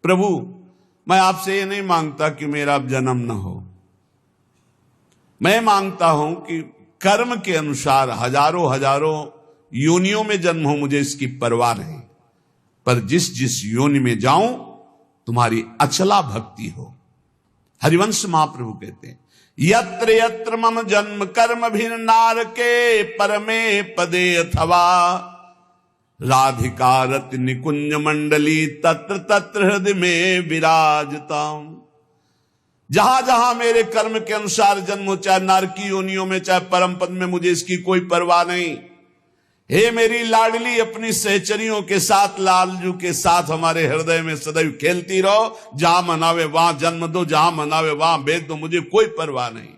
प्रभु मैं आपसे ये नहीं मांगता कि मेरा अब जन्म न हो, मैं मांगता हूं कि कर्म के अनुसार हजारों हजारों योनियों में जन्म हो, मुझे इसकी परवाह नहीं, पर जिस जिस योनि में जाऊं तुम्हारी अचला भक्ति हो। हरिवंश महाप्रभु कहते हैं, यत्र यत्र मम जन्म कर्म भिन्नार के परमे पदे अथवा राधिका रति निकुंज मंडली तत्र तत्र हृदय में विराजता। जहां जहां मेरे कर्म के अनुसार जन्म हो, चाहे नारकी योनियों में चाहे परम पद में, मुझे इसकी कोई परवाह नहीं। हे मेरी लाडली, अपनी सहचरियों के साथ, लालजू के साथ हमारे हृदय में सदैव खेलती रहो। जहां मनावे वहां जन्म दो, जहां मनावे वहां भेज दो, मुझे कोई परवाह नहीं।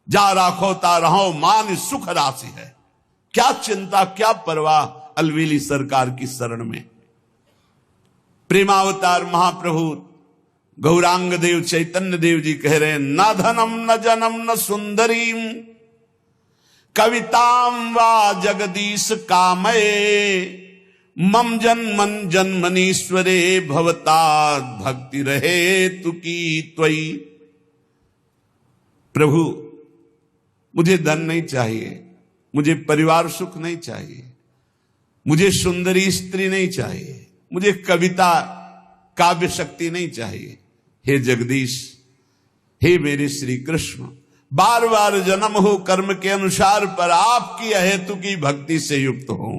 जा राखो ता रहो, मान सुख राशि है। क्या चिंता क्या परवाह अलवेली सरकार की शरण में। प्रेमावतार महाप्रभु गौरांग देव चैतन्य देव जी कह रहे हैं, न धनम न जनम न सुंदरीम कविताम वा जगदीश कामये मम जन्मन जन्मनीश्वरे भवता भक्ति रहे तुकी त्वयि। प्रभु मुझे धन नहीं चाहिए, मुझे परिवार सुख नहीं चाहिए, मुझे सुंदरी स्त्री नहीं चाहिए, मुझे कविता काव्य शक्ति नहीं चाहिए। हे जगदीश, हे मेरे श्री कृष्ण, बार बार जन्म हो कर्म के अनुसार, पर आपकी अहेतु की भक्ति से युक्त हो।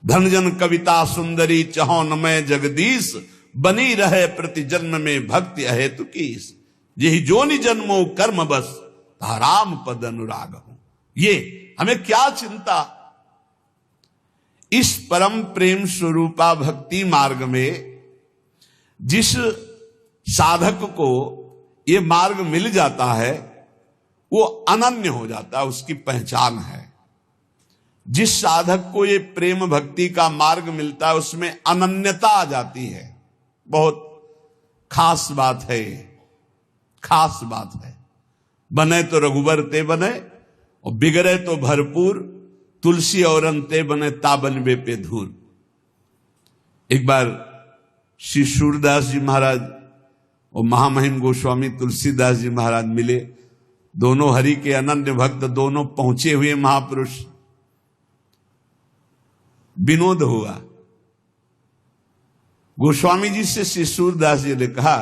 धन जन कविता सुंदरी चहो न मैं जगदीश, बनी रहे प्रति जन्म में भक्ति अहेतु की। यही जोनि जन्मो कर्म बस राम पद अनुराग हो। ये हमें क्या चिंता। इस परम प्रेम स्वरूपा भक्ति मार्ग में जिस साधक को ये मार्ग मिल जाता है वो अनन्य हो जाता है, उसकी पहचान है। जिस साधक को ये प्रेम भक्ति का मार्ग मिलता है उसमें अनन्यता आ जाती है। बहुत खास बात है, खास बात है। बने तो रघुबर ते बने और बिगड़े तो भरपूर, तुलसी और अंते बने ताबन बे पे धूल। एक बार श्री सूरदास जी महाराज और महामहिम गोस्वामी तुलसीदास जी महाराज मिले। दोनों हरि के अनन्य भक्त, दोनों पहुंचे हुए महापुरुष। विनोद हुआ। गोस्वामी जी से श्री सूरदास जी ने कहा,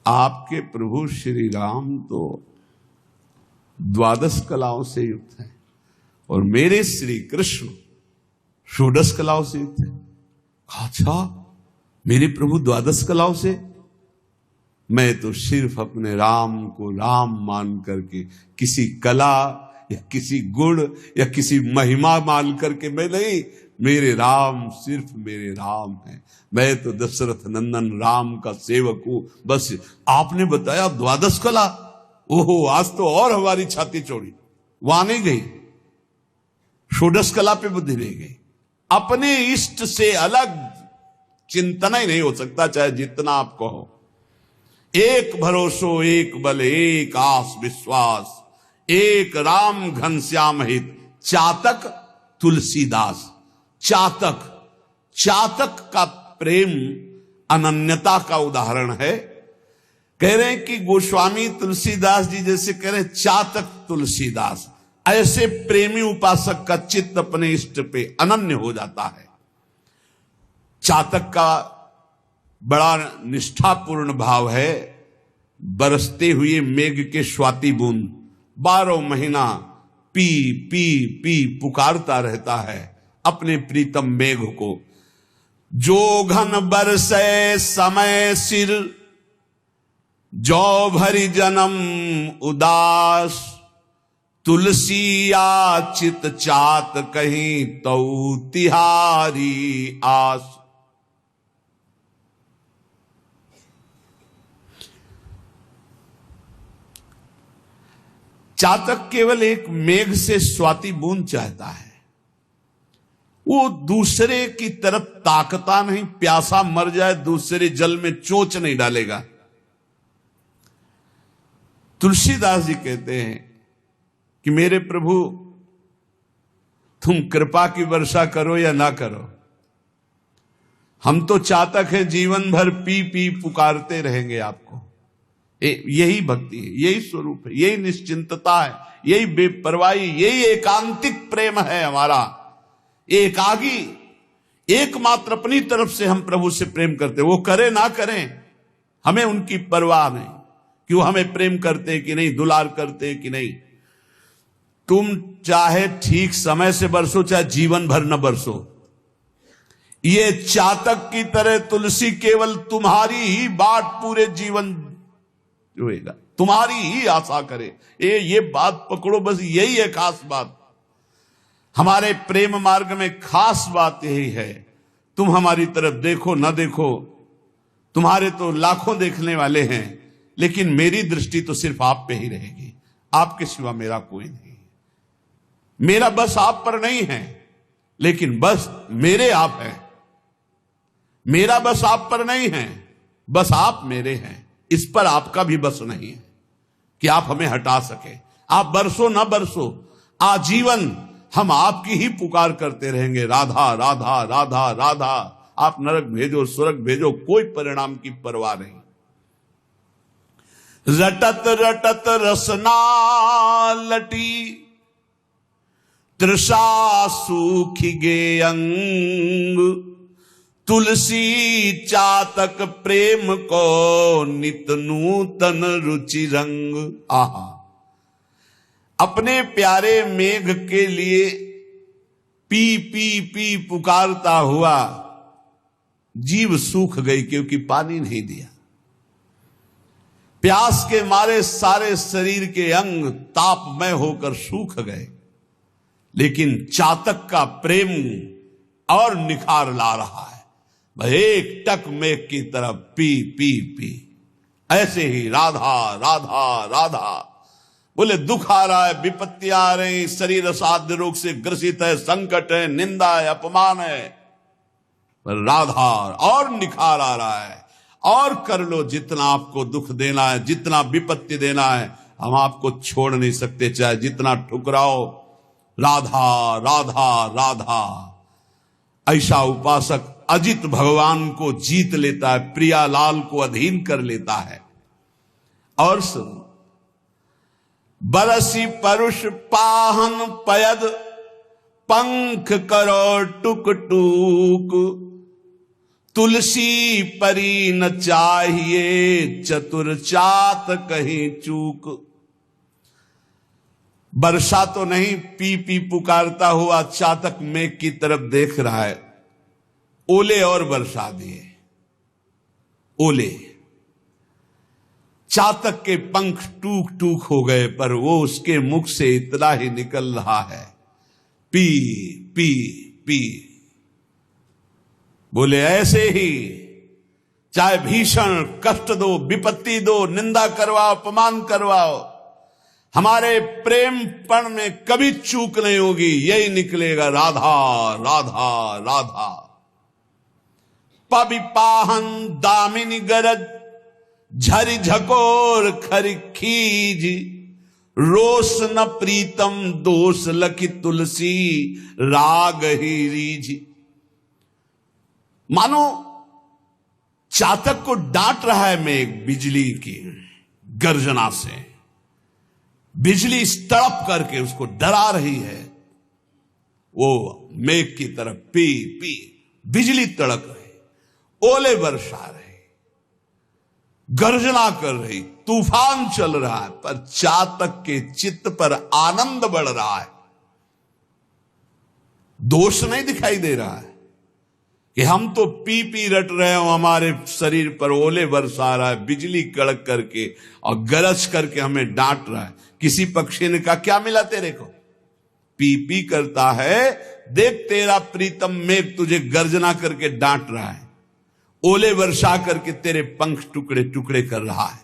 आपके प्रभु श्री राम तो 12 कलाओं से युक्त है और मेरे श्री कृष्ण 16 कलाओं से युक्त है। अच्छा, मेरे प्रभु 12 कलाओं से? मैं तो सिर्फ अपने राम को राम मान करके, किसी कला या किसी गुण या किसी महिमा मान करके मैं नहीं, मेरे राम सिर्फ मेरे राम है। मैं तो दशरथ नंदन राम का सेवक हूं। बस आपने बताया 12 कला, ओहो आज तो और हमारी छाती चौड़ी। वहां नहीं गई, 16 कला पे बुद्धि नहीं गई। अपने इष्ट से अलग चिंतन ही नहीं हो सकता, चाहे जितना आप कहो। एक भरोसो एक बल एक आस विश्वास, एक राम घनश्याम हित चातक तुलसीदास। चातक, चातक का प्रेम अनन्यता का उदाहरण है। कह रहे हैं कि गोस्वामी तुलसीदास जी जैसे कह रहे हैं, चातक तुलसीदास। ऐसे प्रेमी उपासक का चित्त अपने इष्ट पे अनन्य हो जाता है। चातक का बड़ा निष्ठापूर्ण भाव है। बरसते हुए मेघ के स्वाति बूंद 12 महीना पी पी पी पुकारता रहता है अपने प्रीतम मेघ को। जो घन बरसे समय सिर, जो भरी जन्म उदास, तुलसी याचित चात कहीं तौ तिहारी आस। चातक केवल एक मेघ से स्वाति बूंद चाहता है, वो दूसरे की तरफ ताकता नहीं। प्यासा मर जाए दूसरे जल में चोंच नहीं डालेगा। तुलसीदास जी कहते हैं कि मेरे प्रभु तुम कृपा की वर्षा करो या ना करो, हम तो चातक हैं, जीवन भर पी पी पुकारते रहेंगे आपको। यही भक्ति है, यही स्वरूप है, यही निश्चिंतता है, यही बेपरवाही, यही एकांतिक प्रेम है हमारा। एकागी, एकमात्र अपनी तरफ से हम प्रभु से प्रेम करते, वो करे ना करें हमें उनकी परवाह नहीं कि वो हमें प्रेम करते कि नहीं, दुलार करते कि नहीं। तुम चाहे ठीक समय से बरसो, चाहे जीवन भर न बरसो, ये चातक की तरह तुलसी केवल तुम्हारी ही बाट पूरे जीवन जोएगा, तुम्हारी ही आशा करे। ये बात पकड़ो, बस यही है खास बात। हमारे प्रेम मार्ग में खास बात यही है, तुम हमारी तरफ देखो ना देखो, तुम्हारे तो लाखों देखने वाले हैं, लेकिन मेरी दृष्टि तो सिर्फ आप पे ही रहेगी, आपके सिवा मेरा कोई नहीं। मेरा बस आप पर नहीं है, लेकिन बस मेरे आप हैं। मेरा बस आप पर नहीं है, बस आप मेरे हैं। इस पर आपका भी बस नहीं है कि आप हमें हटा सके। आप बरसो ना बरसो, आजीवन हम आपकी ही पुकार करते रहेंगे, राधा राधा राधा राधा। आप नरक भेजो स्वर्ग भेजो, कोई परिणाम की परवाह नहीं। रटत रटत रसना लटी, तृषा सूखी गे अंग। तुलसी चातक प्रेम को नित नूतन रुचि रंग। आहा, अपने प्यारे मेघ के लिए पी पी पी पुकारता हुआ जीव सूख गई, क्योंकि पानी नहीं दिया। प्यास के मारे सारे शरीर के अंग तापमय होकर सूख गए, लेकिन चातक का प्रेम और निखार ला रहा है। एक टक मेघ की तरफ पी पी पी। ऐसे ही राधा राधा राधा। बोले दुख आ रहा है, विपत्तियां आ रही, शरीर असाध्य रोग से ग्रसित है, संकट है, निंदा है, अपमान है, पर राधा और निखार आ रहा है। और कर लो जितना आपको दुख देना है, जितना विपत्ति देना है, हम आपको छोड़ नहीं सकते, चाहे जितना ठुकराओ। राधा राधा राधा। ऐसा उपासक अजित भगवान को जीत लेता है, प्रियालाल को अधीन कर लेता है। और सुन, बरसी परुष पाहन पयद, पंख करो टुक टूक। तुलसी परी न चाहिए, चतुर चात कहीं चूक। वर्षा तो नहीं, पी पी पुकारता हुआ चातक मेघ की तरफ देख रहा है। ओले और बरसा दिए, ओले। चातक के पंख टूक टूक हो गए, पर वो उसके मुख से इतना ही निकल रहा है, पी पी पी। बोले ऐसे ही चाहे भीषण कष्ट दो, विपत्ति दो, निंदा करवाओ, अपमान करवाओ, हमारे प्रेम पण में कभी चूक नहीं होगी। यही निकलेगा, राधा राधा राधा। पविपाहन दामिनी गरज, झरी झकोर खरी खीज। रोष न प्रीतम दोष लखी तुलसी, राग ही रीझ। मानो चातक को डांट रहा है मेघ बिजली की गर्जना से। बिजली तड़प करके उसको डरा रही है। वो मेघ की तरफ पी पी, बिजली तड़क रही, ओले बरसा रहे, गर्जना कर रही, तूफान चल रहा है, पर चातक के चित्त पर आनंद बढ़ रहा है। दोष नहीं दिखाई दे रहा है कि हम तो पी पी रट रहे हो, हमारे शरीर पर ओले बरसा रहा है, बिजली कड़क करके और गरज करके हमें डांट रहा है। किसी पक्षी ने कहा क्या मिला तेरे को, पी पी करता है, देख तेरा प्रीतम मेघ तुझे गर्जना करके डांट रहा है, ओले वर्षा करके तेरे पंख टुकड़े टुकड़े कर रहा है,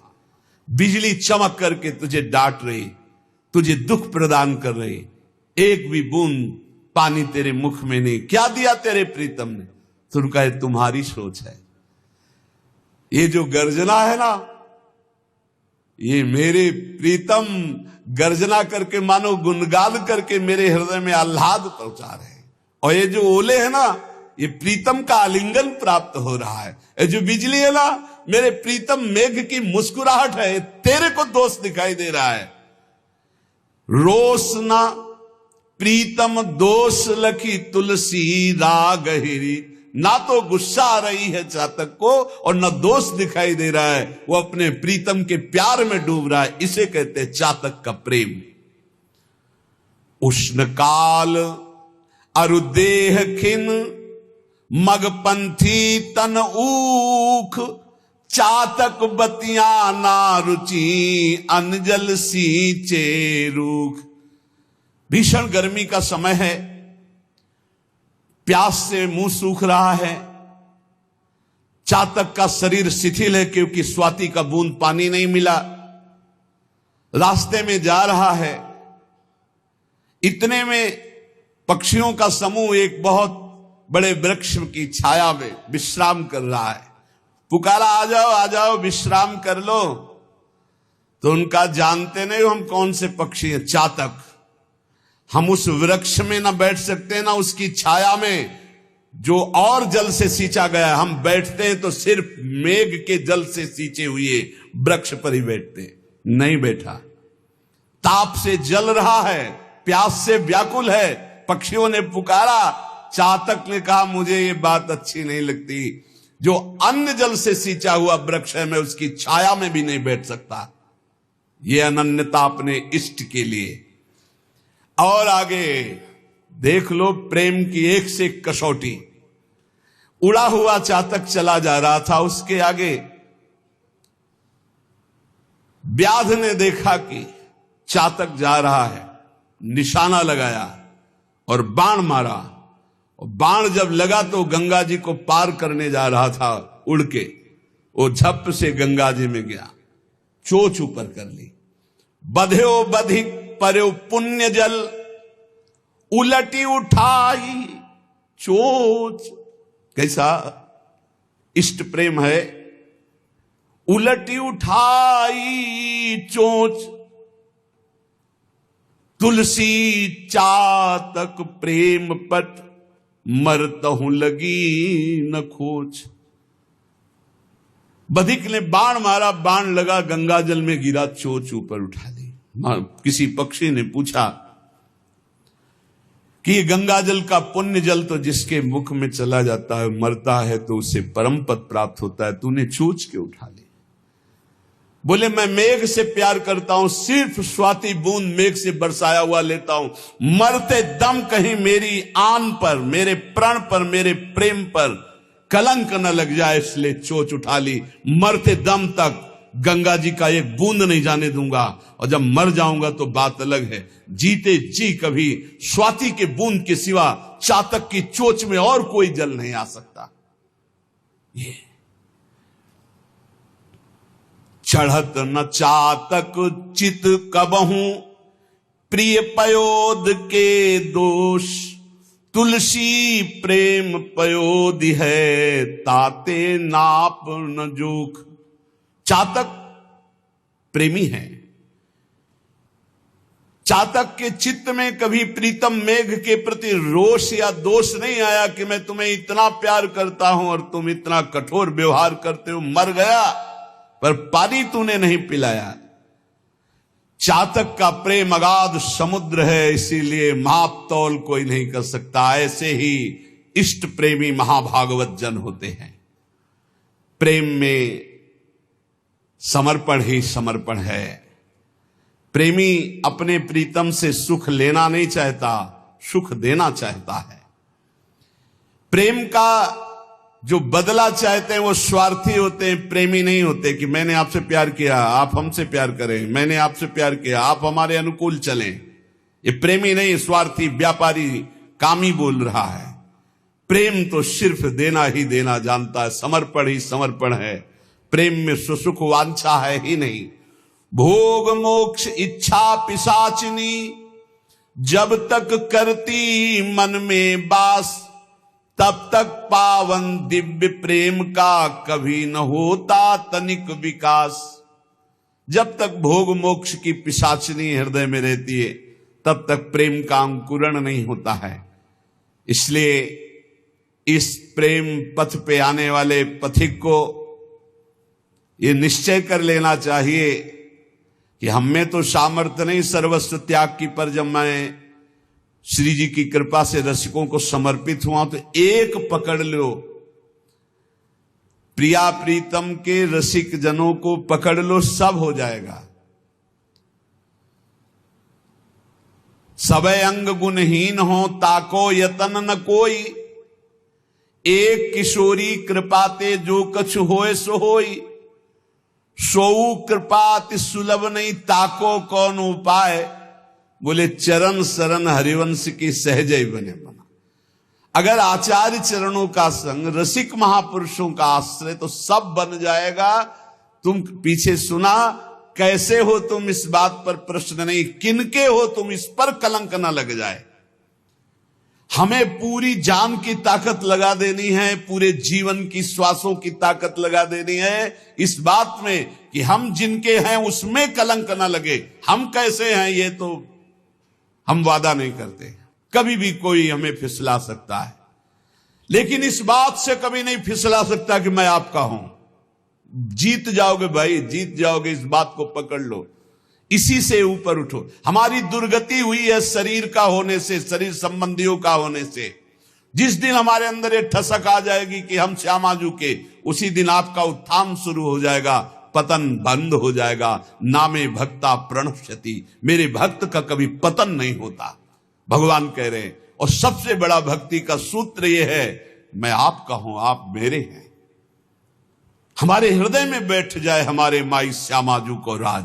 बिजली चमक करके तुझे डांट रही, तुझे दुख प्रदान कर रही, एक भी बूंद पानी तेरे मुख में नहीं। क्या दिया तेरे प्रीतम ने? तो उनका ये तुम्हारी सोच है। ये जो गर्जना है ना, ये मेरे प्रीतम गर्जना करके मानो गुणगान करके मेरे हृदय में आह्लाद पहुंचा रहे हैं। और ये जो ओले है ना, ये प्रीतम का आलिंगन प्राप्त हो रहा है। ये जो बिजली है ना, मेरे प्रीतम मेघ की मुस्कुराहट है, तेरे को दोष दिखाई दे रहा है। रोसना प्रीतम दोष लखी तुलसी राग हिरी, ना तो गुस्सा आ रही है चातक को और न दोष दिखाई दे रहा है, वो अपने प्रीतम के प्यार में डूब रहा है। इसे कहते हैं चातक का प्रेम। उष्ण काल अरुदेह खिन मगपंथी तन ऊख, चातक बतिया ना रुचि अनजल सींचे रूख। भीषण गर्मी का समय है, प्यास से मुंह सूख रहा है, चातक का शरीर शिथिल है क्योंकि स्वाति का बूंद पानी नहीं मिला, रास्ते में जा रहा है। इतने में पक्षियों का समूह एक बहुत बड़े वृक्ष की छाया में विश्राम कर रहा है। पुकारा, आ जाओ आ जाओ, विश्राम कर लो। तो उनका जानते नहीं हम कौन से पक्षी हैं, चातक। हम उस वृक्ष में ना बैठ सकते ना उसकी छाया में जो और जल से सींचा गया। हम बैठते हैं तो सिर्फ मेघ के जल से सींचे हुए वृक्ष पर ही बैठते हैं। नहीं बैठा, ताप से जल रहा है, प्यास से व्याकुल है। पक्षियों ने पुकारा, चातक ने कहा मुझे ये बात अच्छी नहीं लगती, जो अन्न जल से सींचा हुआ वृक्ष है मैं उसकी छाया में भी नहीं बैठ सकता। ये अनन्यता अपने इष्ट के लिए। और आगे देख लो प्रेम की एक से एक कसौटी। उड़ा हुआ चातक चला जा रहा था, उसके आगे व्याध ने देखा कि चातक जा रहा है, निशाना लगाया और बाण मारा। और बाण जब लगा तो गंगा जी को पार करने जा रहा था उड़ के, वो झप से गंगा जी में गया, चोच ऊपर कर ली। बध्यो बधिक पर्यो पुण्य जल, उलटी उठाई चोच। कैसा इष्ट प्रेम है, उलटी उठाई चोच। तुलसी चातक प्रेम पट, मरतहु लगी न खोज। बधिक ने बाण मारा, बाण लगा गंगा जल में गिरा, चोच ऊपर उठा ली। किसी पक्षी ने पूछा कि ये गंगा जल का पुण्य जल तो जिसके मुख में चला जाता है मरता है तो उसे परम पद प्राप्त होता है, तूने चोच के उठा ली। बोले मैं मेघ से प्यार करता हूं, सिर्फ स्वाति बूंद मेघ से बरसाया हुआ लेता हूं, मरते दम कहीं मेरी आन पर, मेरे प्रण पर, मेरे प्रेम पर कलंक न लग जाए, इसलिए चोच उठा ली। मरते दम तक गंगा जी का एक बूंद नहीं जाने दूंगा, और जब मर जाऊंगा तो बात अलग है। जीते जी कभी स्वाति के बूंद के सिवा चातक की चोच में और कोई जल नहीं आ सकता। ये चढ़त न चातक चित कबहू, प्रिय पयोद के दोष। तुलसी प्रेम पयोद है, ताते नाप न जोख। चातक प्रेमी है। चातक के चित्त में कभी प्रीतम मेघ के प्रति रोष या दोष नहीं आया कि मैं तुम्हें इतना प्यार करता हूं और तुम इतना कठोर व्यवहार करते हो। मर गया पर पानी तूने नहीं पिलाया। चातक का प्रेम अगाध समुद्र है, इसीलिए माप तौल कोई नहीं कर सकता। ऐसे ही इष्ट प्रेमी महाभागवत जन होते हैं। प्रेम में समर्पण ही समर्पण है। प्रेमी अपने प्रीतम से सुख लेना नहीं चाहता, सुख देना चाहता है। प्रेम का जो बदला चाहते हैं वो स्वार्थी होते हैं, प्रेमी नहीं होते कि मैंने आपसे प्यार किया आप हमसे प्यार करें, मैंने आपसे प्यार किया आप हमारे अनुकूल चलें। ये प्रेमी नहीं, स्वार्थी व्यापारी कामी बोल रहा है। प्रेम तो सिर्फ देना ही देना जानता है, समर्पण ही समर्पण है। प्रेम में सुसुख वांछा है ही नहीं। भोग मोक्ष इच्छा पिशाचिनी, जब तक करती मन में बास, तब तक पावन दिव्य प्रेम का कभी न होता तनिक विकास। जब तक भोग मोक्ष की पिशाचिनी हृदय में रहती है, तब तक प्रेम का अंकुरण नहीं होता है। इसलिए इस प्रेम पथ पे आने वाले पथिक को ये निश्चय कर लेना चाहिए कि हम में तो सामर्थ्य नहीं सर्वस्व त्याग की, पर जब मैं श्री जी की कृपा से रसिकों को समर्पित हुआ तो एक पकड़ लो, प्रिया प्रीतम के रसिक जनों को पकड़ लो, सब हो जाएगा। सबे अंग गुणहीन हो ताको यतन न कोई, एक किशोरी कृपाते जो कछ होए सो होई, सोऊ कृपा अति सुलभ नहीं ताको कौन उपाय, बोले चरण शरण हरिवंश की सहज ही बने बना। अगर आचार्य चरणों का संग, रसिक महापुरुषों का आश्रय, तो सब बन जाएगा। तुम पीछे सुना, कैसे हो तुम इस बात पर प्रश्न नहीं, किनके हो तुम इस पर कलंक न लग जाए। हमें पूरी जान की ताकत लगा देनी है, पूरे जीवन की श्वासों की ताकत लगा देनी है इस बात में कि हम जिनके हैं उसमें कलंक न लगे। हम कैसे हैं ये तो हम वादा नहीं करते, कभी भी कोई हमें फिसला सकता है, लेकिन इस बात से कभी नहीं फिसला सकता कि मैं आपका हूं। जीत जाओगे भाई, जीत जाओगे, इस बात को पकड़ लो, इसी से ऊपर उठो। हमारी दुर्गति हुई है शरीर का होने से, शरीर संबंधियों का होने से। जिस दिन हमारे अंदर ये ठसक आ जाएगी कि हम श्यामाजू के, उसी दिन आपका उत्थान शुरू हो जाएगा, पतन बंद हो जाएगा। नामे भक्ता प्रणश्यति, मेरे भक्त का कभी पतन नहीं होता, भगवान कह रहे हैं। और सबसे बड़ा भक्ति का सूत्र यह है, मैं आपका हूं, आप मेरे हैं। हमारे हृदय में बैठ जाए हमारे माई श्यामाजू को राज,